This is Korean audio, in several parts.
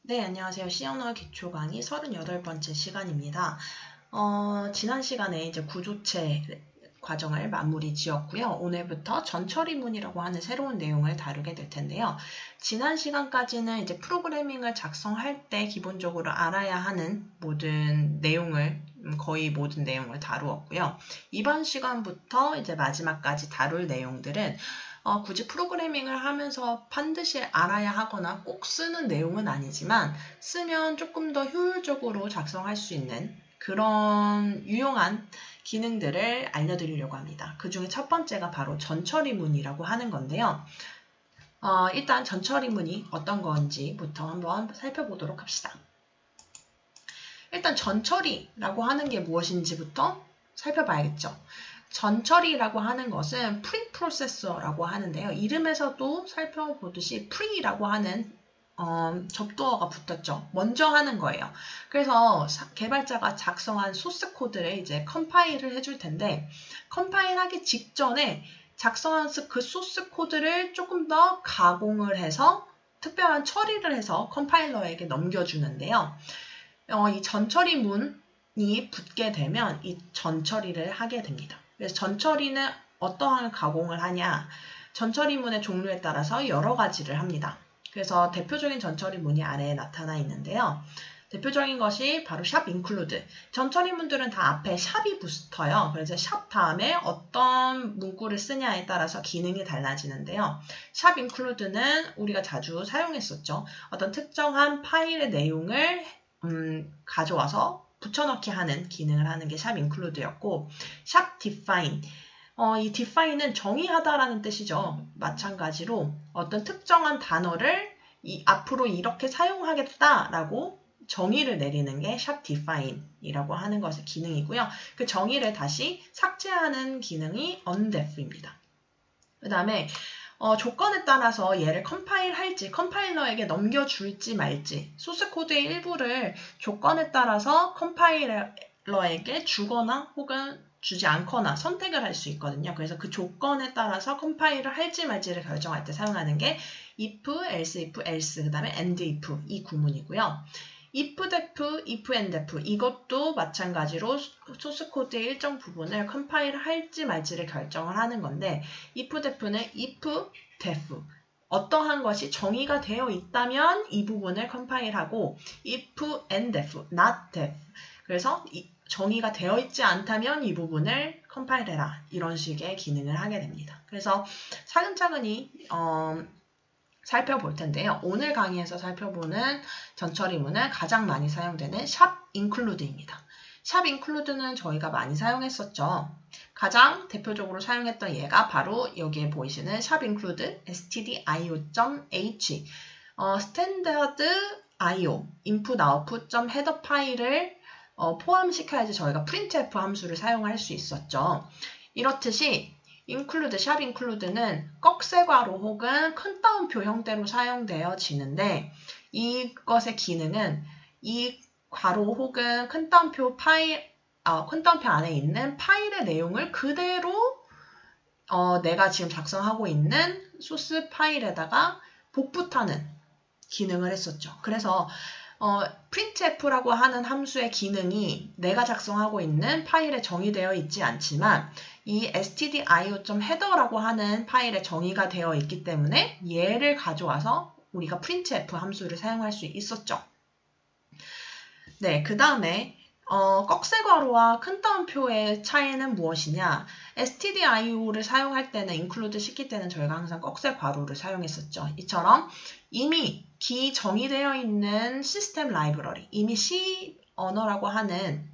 네, 안녕하세요. C언어 기초 강의 38번째 시간입니다. 지난 시간에 이제 구조체 과정을 마무리 지었고요. 오늘부터 전처리문이라고 하는 새로운 내용을 다루게 될 텐데요. 지난 시간까지는 이제 프로그래밍을 작성할 때 기본적으로 알아야 하는 거의 모든 내용을 다루었고요. 이번 시간부터 이제 마지막까지 다룰 내용들은 굳이 프로그래밍을 하면서 반드시 알아야 하거나 꼭 쓰는 내용은 아니지만 쓰면 조금 더 효율적으로 작성할 수 있는 그런 유용한 기능들을 알려드리려고 합니다. 그 중에 첫 번째가 바로 전처리문이라고 하는 건데요. 일단 전처리문이 어떤 건지부터 한번 살펴보도록 합시다. 일단 전처리라고 하는 게 무엇인지부터 살펴봐야겠죠. 전처리라고 하는 것은 프리프로세서라고 하는데요. 이름에서도 살펴보듯이 pre라고 하는 접두어가 붙었죠. 먼저 하는 거예요. 그래서 개발자가 작성한 소스 코드를 이제 컴파일을 해줄 텐데 컴파일하기 직전에 작성한 그 소스 코드를 조금 더 가공을 해서 특별한 처리를 해서 컴파일러에게 넘겨주는데요. 이 전처리문이 붙게 되면 이 전처리를 하게 됩니다. 그래서 전처리는 어떠한 가공을 하냐? 전처리문의 종류에 따라서 여러 가지를 합니다. 그래서 대표적인 전처리문이 아래에 나타나 있는데요. 대표적인 것이 바로 샵 include. 전처리문들은 다 앞에 샵이 붙어요. 그래서 샵 다음에 어떤 문구를 쓰냐에 따라서 기능이 달라지는데요. 샵 include는 우리가 자주 사용했었죠. 어떤 특정한 파일의 내용을 가져와서 붙여넣기 하는 기능을 하는 게 샵 include였고, 샵 define. 이 define은 정의하다라는 뜻이죠. 마찬가지로 어떤 특정한 단어를 앞으로 이렇게 사용하겠다라고 정의를 내리는 게 샵 define이라고 하는 것의 기능이고요. 그 정의를 다시 삭제하는 기능이 undef입니다. 그 다음에 조건에 따라서 얘를 컴파일할지 컴파일러에게 넘겨줄지 말지 소스 코드의 일부를 조건에 따라서 컴파일러에게 주거나 혹은 주지 않거나 선택을 할 수 있거든요. 그래서 그 조건에 따라서 컴파일을 할지 말지를 결정할 때 사용하는 게 if, else, if, else, 그 다음에 and if 이 구문이고요. if, def, if, and def 이것도 마찬가지로 소스 코드의 일정 부분을 컴파일을 할지 말지를 결정을 하는 건데 if, def는 if, def 어떠한 것이 정의가 되어 있다면 이 부분을 컴파일하고 if and def, not def 그래서 정의가 되어 있지 않다면 이 부분을 컴파일해라 이런 식의 기능을 하게 됩니다. 그래서 차근차근히 살펴볼 텐데요. 오늘 강의에서 살펴보는 전처리문은 가장 많이 사용되는 샵 include입니다. 샵 include는 저희가 많이 사용했었죠. 가장 대표적으로 사용했던 얘가 바로 여기에 보이시는 샵 include stdio.h standard io input output.header 파일을 포함시켜야지 저희가 printf 함수를 사용할 수 있었죠. 이렇듯이 include, 샵 include는 꺽쇠괄호 혹은 큰 따옴표 형태로 사용되어지는데 이것의 기능은 이 괄호 혹은 큰 따옴표 큰 따옴표 안에 있는 파일의 내용을 그대로 내가 지금 작성하고 있는 소스 파일에다가 복붙하는 기능을 했었죠. 그래서 printf라고 하는 함수의 기능이 내가 작성하고 있는 파일에 정의되어 있지 않지만 이 stdio.header라고 하는 파일에 정의가 되어 있기 때문에 얘를 가져와서 우리가 printf 함수를 사용할 수 있었죠. 네, 그 다음에 꺽쇠괄호와 큰 따옴표의 차이는 무엇이냐? stdio를 사용할 때는 include 시킬 때는 저희가 항상 꺽쇠괄호를 사용했었죠. 이처럼 이미 정의되어 있는 시스템 라이브러리, 이미 C라고 하는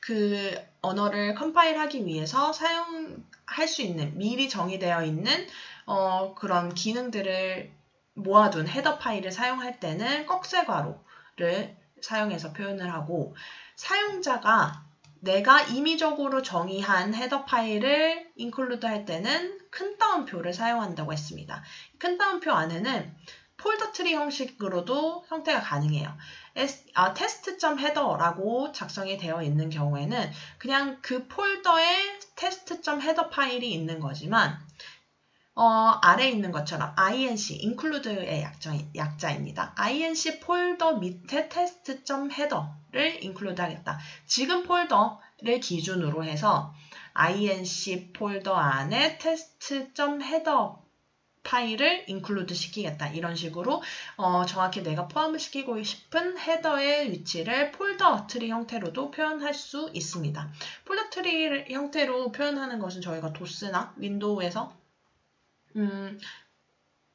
그 언어를 컴파일하기 위해서 사용할 수 있는 미리 정의되어 있는 그런 기능들을 모아둔 헤더 파일을 사용할 때는 꺽쇠괄호를 사용해서 표현을 하고 사용자가 내가 임의적으로 정의한 헤더 파일을 include 할 때는 큰 따옴표를 사용한다고 했습니다. 큰 따옴표 안에는 폴더 트리 형식으로도 형태가 가능해요. test.header라고 작성이 되어 있는 경우에는 그냥 그 폴더에 test.header 파일이 있는 거지만 아래에 있는 것처럼 inc, include의 약자입니다. inc 폴더 밑에 test.header를 include 하겠다. 지금 폴더를 기준으로 해서 inc 폴더 안에 test.header 파일을 include 시키겠다. 이런 식으로 정확히 내가 포함을 시키고 싶은 헤더의 위치를 폴더 트리 형태로도 표현할 수 있습니다. 폴더 트리 형태로 표현하는 것은 저희가 도스나 윈도우에서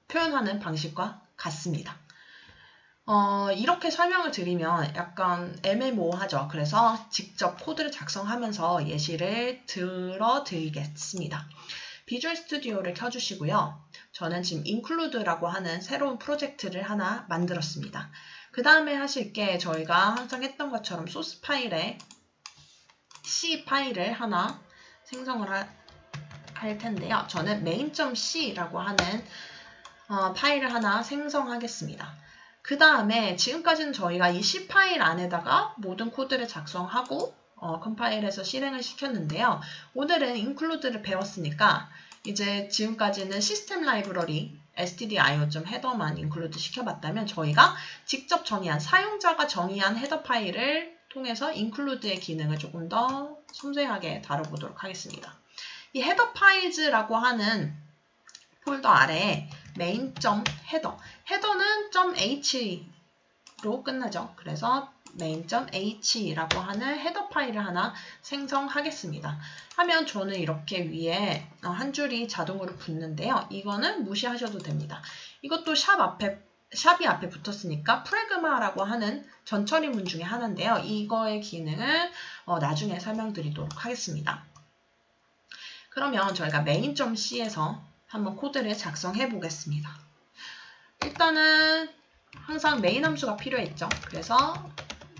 표현하는 방식과 같습니다. 이렇게 설명을 드리면 약간 애매모호하죠. 그래서 직접 코드를 작성하면서 예시를 들어드리겠습니다. 비주얼 스튜디오를 켜주시고요. 저는 지금 include라고 하는 새로운 프로젝트를 하나 만들었습니다. 그 다음에 하실 게 저희가 항상 했던 것처럼 소스 파일에 C 파일을 하나 생성을 할 텐데요. 저는 main.c라고 하는 파일을 하나 생성하겠습니다. 그 다음에 지금까지는 저희가 이 C 파일 안에다가 모든 코드를 작성하고 컴파일해서 실행을 시켰는데요. 오늘은 include를 배웠으니까 이제 지금까지는 시스템 라이브러리 stdio.header만 include 시켜봤다면 저희가 직접 정의한 사용자가 정의한 헤더 파일을 통해서 include의 기능을 조금 더 섬세하게 다뤄보도록 하겠습니다. 이 헤더 파일즈라고 하는 폴더 아래에 main.header, 헤더는 .h로 끝나죠. 그래서 main.h라고 하는 헤더 파일을 하나 생성하겠습니다. 하면 저는 이렇게 위에 한 줄이 자동으로 붙는데요. 이거는 무시하셔도 됩니다. 이것도 샵이 앞에 붙었으니까 프레그마라고 하는 전처리 문 중에 하나인데요. 이거의 기능을 나중에 설명드리도록 하겠습니다. 그러면 저희가 main.c에서 한번 코드를 작성해 보겠습니다. 일단은 항상 main 함수가 필요했죠. 그래서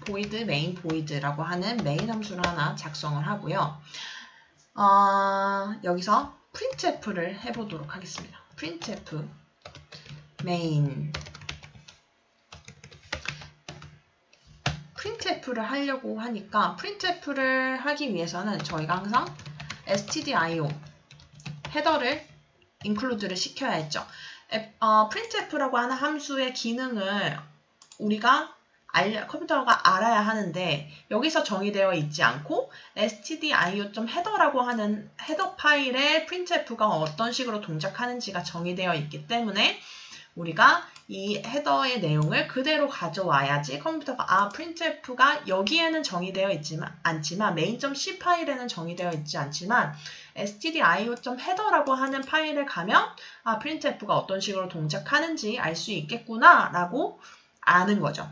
void main void라고 하는 main 함수를 하나 작성을 하고요. 여기서 printf를 해보도록 하겠습니다. printf main printf를 하려고 하니까 printf를 하기 위해서는 저희가 항상 stdio 헤더를 include를 시켜야 했죠. printf라고 하는 함수의 기능을 우리가 컴퓨터가 알아야 하는데 여기서 정의되어 있지 않고 stdio.header라고 하는 헤더 파일에 printf가 어떤 식으로 동작하는지가 정의되어 있기 때문에 우리가 이 헤더의 내용을 그대로 가져와야지 컴퓨터가 printf가 여기에는 정의되어 않지만 main.c 파일에는 정의되어 있지 않지만 stdio.header라고 하는 파일을 가면 printf가 어떤 식으로 동작하는지 알 수 있겠구나 라고 아는 거죠.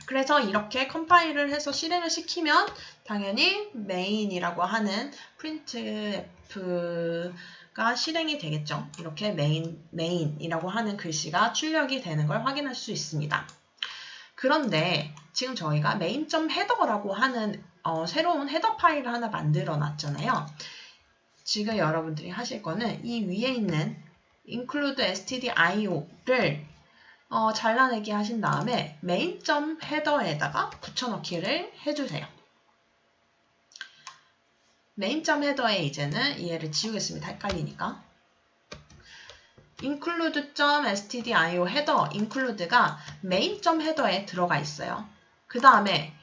그래서 이렇게 컴파일을 해서 실행을 시키면 당연히 main이라고 하는 printf가 실행이 되겠죠. 이렇게 main이라고 하는 글씨가 출력이 되는 걸 확인할 수 있습니다. 그런데 지금 저희가 main.header라고 하는 새로운 헤더 파일을 하나 만들어 놨잖아요. 지금 여러분들이 하실 거는 이 위에 있는 include stdio를 잘라내기 하신 다음에 main.header에다가 붙여넣기를 해주세요. main.header에 이제는 얘를 지우겠습니다. 헷갈리니까. include.stdio header, include가 main.header에 들어가 있어요. 그 다음에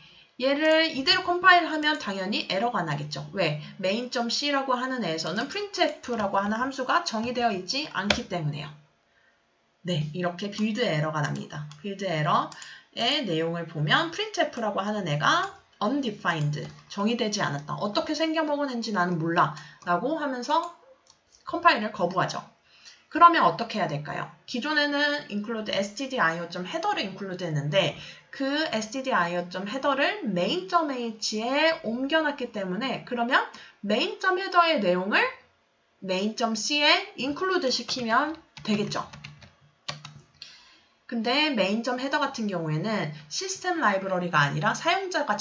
얘를 이대로 컴파일하면 당연히 에러가 나겠죠. 왜? main.c라고 하는 애에서는 printf라고 하는 함수가 정의되어 있지 않기 때문에요. 네, 이렇게 빌드 에러가 납니다. 빌드 에러의 내용을 보면 printf라고 하는 애가 undefined, 정의되지 않았다. 어떻게 생겨먹은 애인지 나는 몰라 라고 하면서 컴파일을 거부하죠. 그러면 어떻게 해야 될까요? 기존에는 include stdio.header를 include 했는데 그 stdio.header를 main.h에 옮겨놨기 때문에 그러면 main.header의 내용을 main.c에 include 시키면 되겠죠. 근데 main.header 같은 경우에는 시스템 라이브러리가 아니라 사용자가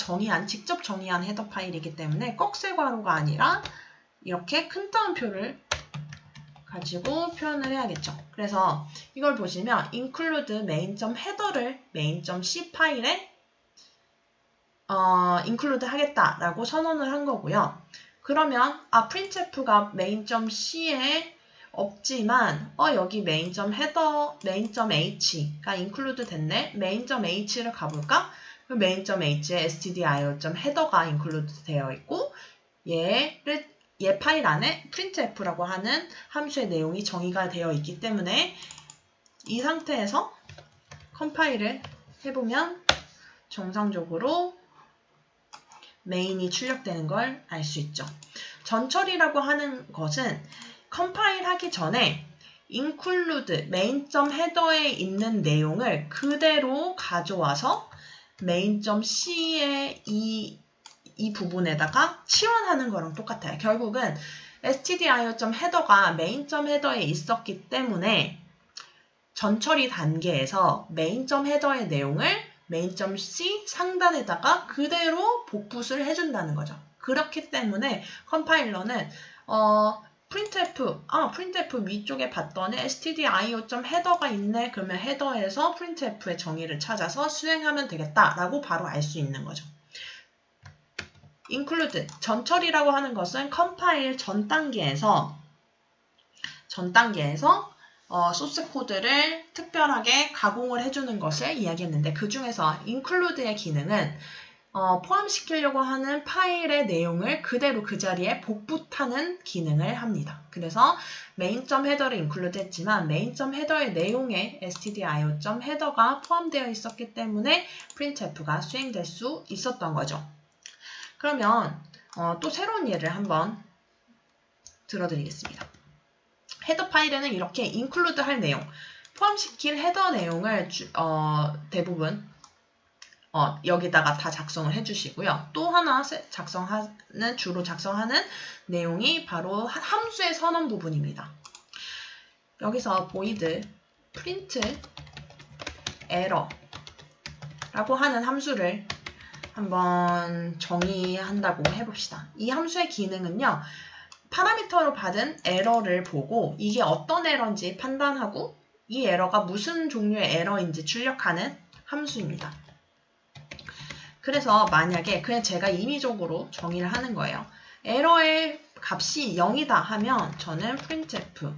직접 정의한 헤더 파일이기 때문에 꺽쇠 괄호가 아니라 이렇게 큰 따옴표를 가지고 표현을 해야겠죠. 그래서 이걸 보시면 include main.header를 main.c 파일에 include 하겠다라고 선언을 한 거고요. 그러면 printf가 main.c에 없지만 여기 main.h가 include 됐네. main.h를 가볼까? main.h에 stdio.header가 include 되어 있고 얘 파일 안에 printf라고 하는 함수의 내용이 정의가 되어 있기 때문에 이 상태에서 컴파일을 해보면 정상적으로 메인이 출력되는 걸 알 수 있죠. 전처리라고 하는 것은 컴파일 하기 전에 include main.header에 있는 내용을 그대로 가져와서 main.c의 이 부분에다가 치환하는 거랑 똑같아요. 결국은 stdio.header가 main.header에 있었기 때문에 전처리 단계에서 main.header의 내용을 main.c 상단에다가 그대로 복붙을 해준다는 거죠. 그렇기 때문에 컴파일러는 printf 위쪽에 봤더니 stdio.header가 있네. 그러면 헤더에서 printf의 정의를 찾아서 수행하면 되겠다라고 바로 알 수 있는 거죠. include, 전처리라고 하는 것은 컴파일 전 단계에서 소스 코드를 특별하게 가공을 해주는 것을 이야기했는데 그 중에서 include의 기능은 포함시키려고 하는 파일의 내용을 그대로 그 자리에 복붙하는 기능을 합니다. 그래서 main.header를 include 했지만 main.header의 내용에 stdio.header가 포함되어 있었기 때문에 printf가 수행될 수 있었던 거죠. 그러면 또 새로운 예를 한번 들어드리겠습니다. 헤더 파일에는 이렇게 include 할 내용, 포함시킬 헤더 내용을 대부분 여기다가 다 작성을 해주시고요. 또 하나 주로 작성하는 내용이 바로 함수의 선언 부분입니다. 여기서 void print error라고 하는 함수를 한번 정의한다고 해봅시다. 이 함수의 기능은요. 파라미터로 받은 에러를 보고 이게 어떤 에러인지 판단하고 이 에러가 무슨 종류의 에러인지 출력하는 함수입니다. 그래서 만약에 그냥 제가 임의적으로 정의를 하는 거예요. 에러의 값이 0이다 하면 저는 printf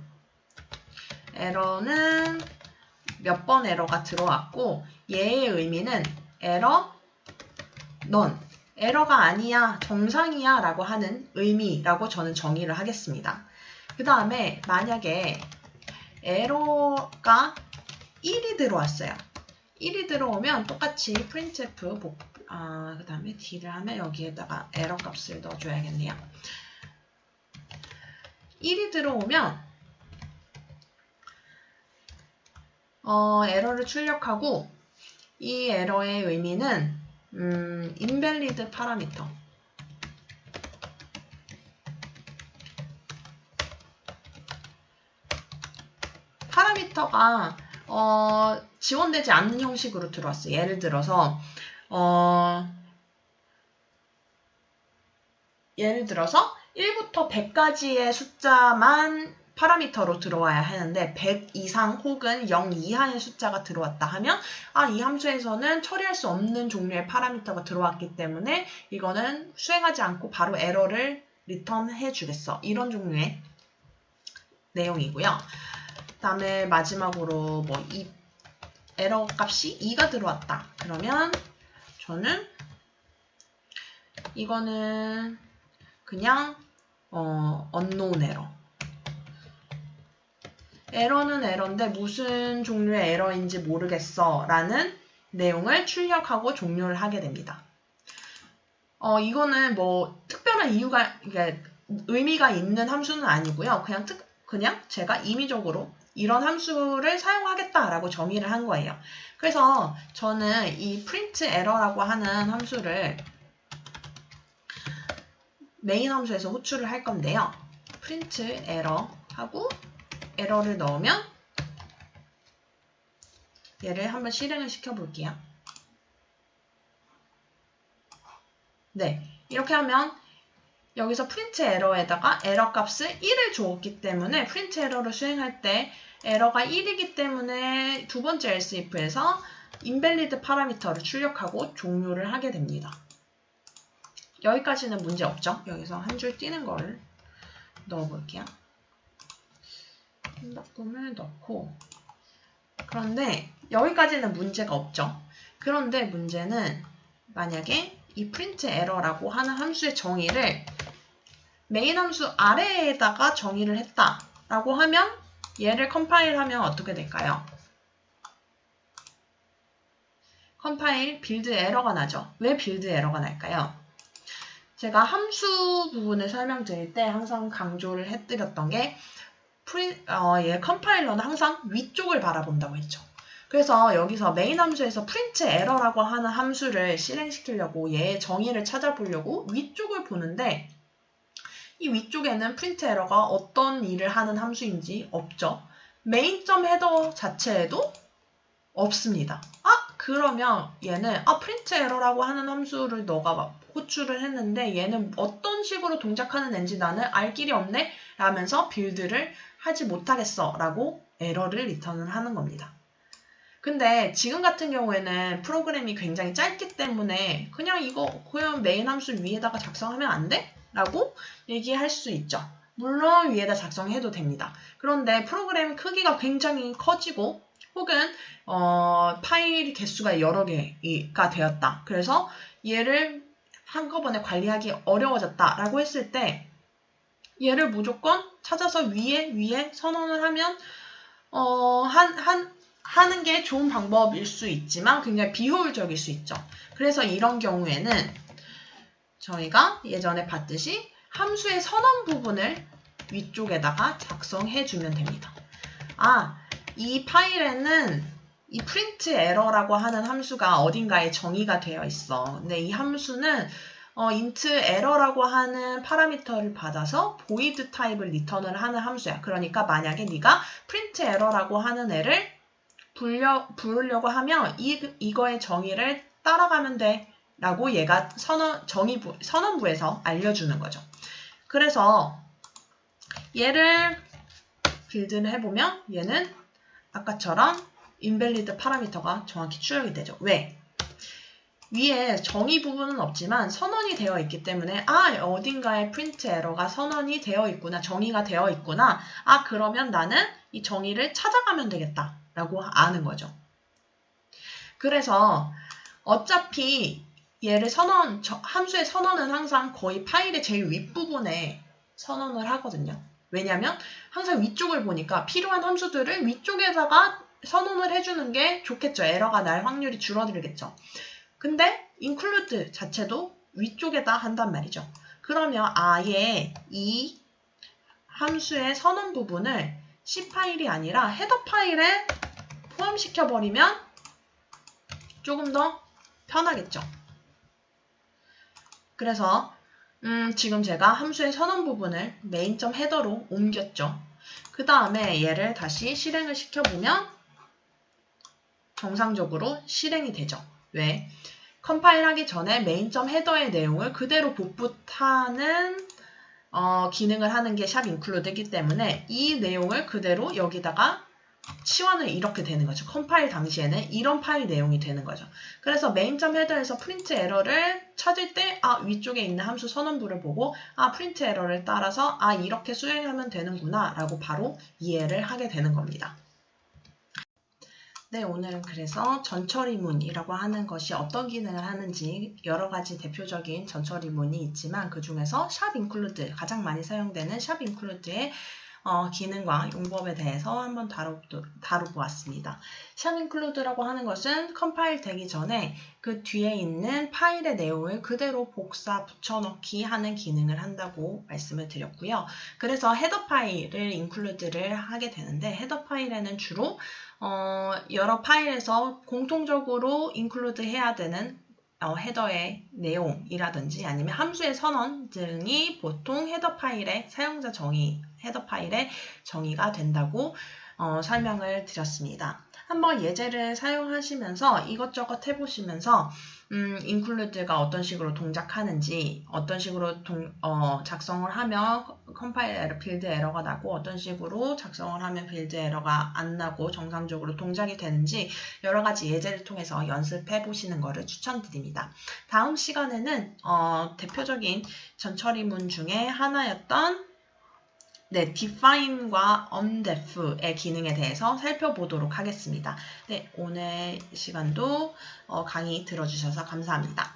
에러는 몇 번 에러가 들어왔고 얘의 의미는 에러 none 에러가 아니야, 정상이야 라고 하는 의미라고 저는 정의를 하겠습니다. 그 다음에 만약에 에러가 1이 들어왔어요. 1이 들어오면 똑같이 printf 그 다음에 d를 하면 여기에다가 에러 값을 넣어줘야겠네요. 1이 들어오면 에러를 출력하고 이 에러의 의미는 invalid 파라미터 파라미터가 지원되지 않는 형식으로 들어왔어요. 예를 들어서 1부터 100까지의 숫자만 파라미터로 들어와야 하는데 100 이상 혹은 0 이하의 숫자가 들어왔다 하면 이 함수에서는 처리할 수 없는 종류의 파라미터가 들어왔기 때문에 이거는 수행하지 않고 바로 에러를 리턴해 주겠어. 이런 종류의 내용이고요. 그 다음에 마지막으로 이 에러 값이 2가 들어왔다. 그러면 저는 이거는 그냥 unknown 에러 에러는 에러인데 무슨 종류의 에러인지 모르겠어 라는 내용을 출력하고 종료를 하게 됩니다. 이거는 특별한 이유가 의미가 있는 함수는 아니고요. 그냥 제가 임의적으로 이런 함수를 사용하겠다라고 정의를 한 거예요. 그래서 저는 이 print error라고 하는 함수를 메인 함수에서 호출을 할 건데요. print error 하고 에러를 넣으면 얘를 한번 실행을 시켜볼게요. 네, 이렇게 하면 여기서 프린트 에러에다가 에러 값을 1을 주었기 때문에 프린트 에러를 수행할 때 에러가 1이기 때문에 두 번째 else if에서 invalid 파라미터를 출력하고 종료를 하게 됩니다. 여기까지는 문제 없죠? 여기서 한 줄 띄는 걸 넣어볼게요. 한박음을 넣고 그런데 여기까지는 문제가 없죠. 그런데 문제는 만약에 이 프린트 에러라고 하는 함수의 정의를 메인 함수 아래에다가 정의를 했다라고 하면 얘를 컴파일하면 어떻게 될까요? 컴파일 빌드 에러가 나죠. 왜 빌드 에러가 날까요? 제가 함수 부분을 설명드릴 때 항상 강조를 해드렸던 게 얘 컴파일러는 항상 위쪽을 바라본다고 했죠. 그래서 여기서 메인 함수에서 프린트 에러라고 하는 함수를 실행시키려고 얘의 정의를 찾아보려고 위쪽을 보는데 이 위쪽에는 프린트 에러가 어떤 일을 하는 함수인지 없죠. 메인.헤더 헤더 자체에도 없습니다. 그러면 얘는 프린트 에러라고 하는 함수를 너가 호출을 했는데 얘는 어떤 식으로 동작하는 앤지 나는 알 길이 없네? 라면서 빌드를 하지 못하겠어 라고 에러를 리턴을 하는 겁니다. 근데 지금 같은 경우에는 프로그램이 굉장히 짧기 때문에 그냥 메인 함수 위에다가 작성하면 안 돼? 라고 얘기할 수 있죠. 물론 위에다 작성해도 됩니다. 그런데 프로그램 크기가 굉장히 커지고 혹은 파일 개수가 여러 개가 되었다. 그래서 얘를 한꺼번에 관리하기 어려워졌다라고 했을 때 얘를 무조건 찾아서 위에 선언을 하면 하는 게 좋은 방법일 수 있지만 굉장히 비효율적일 수 있죠. 그래서 이런 경우에는 저희가 예전에 봤듯이 함수의 선언 부분을 위쪽에다가 작성해주면 됩니다. 이 파일에는 이 프린트 에러라고 하는 함수가 어딘가에 정의가 되어 있어. 근데 이 함수는 int 에러라고 하는 파라미터를 받아서 void 타입을 리턴을 하는 함수야. 그러니까 만약에 네가 프린트 에러라고 하는 애를 부르려고 하면 이거의 정의를 따라가면 돼. 라고 얘가 선언부에서 알려주는 거죠. 그래서 얘를 빌드를 해보면 얘는 아까처럼 invalid 파라미터가 정확히 출력이 되죠. 왜? 위에 정의 부분은 없지만 선언이 되어 있기 때문에 어딘가에 프린트 에러가 선언이 되어 있구나, 정의가 되어 있구나. 그러면 나는 이 정의를 찾아가면 되겠다 라고 아는 거죠. 그래서 어차피 얘를 함수의 선언은 항상 거의 파일의 제일 윗부분에 선언을 하거든요. 왜냐면 항상 위쪽을 보니까 필요한 함수들을 위쪽에다가 선언을 해주는 게 좋겠죠. 에러가 날 확률이 줄어들겠죠. 근데 include 자체도 위쪽에다 한단 말이죠. 그러면 아예 이 함수의 선언 부분을 C 파일이 아니라 헤더 파일에 포함시켜버리면 조금 더 편하겠죠. 그래서 지금 제가 함수의 선언 부분을 main.헤더로 옮겼죠. 그 다음에 얘를 다시 실행을 시켜보면 정상적으로 실행이 되죠. 왜? 컴파일하기 전에 main.헤더의 내용을 그대로 복붙하는 기능을 하는 게 샵 include이기 때문에 이 내용을 그대로 여기다가 치환을 이렇게 되는 거죠. 컴파일 당시에는 이런 파일 내용이 되는 거죠. 그래서 main.헤더에서 프린트 에러를 찾을 때 위쪽에 있는 함수 선언부를 보고 프린트 에러를 따라서 이렇게 수행하면 되는구나 라고 바로 이해를 하게 되는 겁니다. 네, 오늘은 그래서 전처리문이라고 하는 것이 어떤 기능을 하는지 여러 가지 대표적인 전처리문이 있지만 그 중에서 샵 include, 가장 많이 사용되는 샵 include의 기능과 용법에 대해서 한번 다뤄보았습니다. 샵 include라고 하는 것은 컴파일 되기 전에 그 뒤에 있는 파일의 내용을 그대로 복사 붙여넣기 하는 기능을 한다고 말씀을 드렸고요. 그래서 헤더 파일을 include를 하게 되는데 헤더 파일에는 주로 여러 파일에서 공통적으로 include 해야 되는 헤더의 내용이라든지 아니면 함수의 선언 등이 보통 헤더 파일의 사용자 정의, 헤더 파일의 정의가 된다고 설명을 드렸습니다. 한번 예제를 사용하시면서 이것저것 해보시면서 include가 어떤 식으로 동작하는지, 어떤 식으로 작성을 하면 컴파일 에러, 빌드 에러가 나고 어떤 식으로 작성을 하면 빌드 에러가 안 나고 정상적으로 동작이 되는지 여러 가지 예제를 통해서 연습해 보시는 것을 추천드립니다. 다음 시간에는 대표적인 전처리문 중에 하나였던 네, define과 ondef의 기능에 대해서 살펴보도록 하겠습니다. 네, 오늘 시간도 강의 들어주셔서 감사합니다.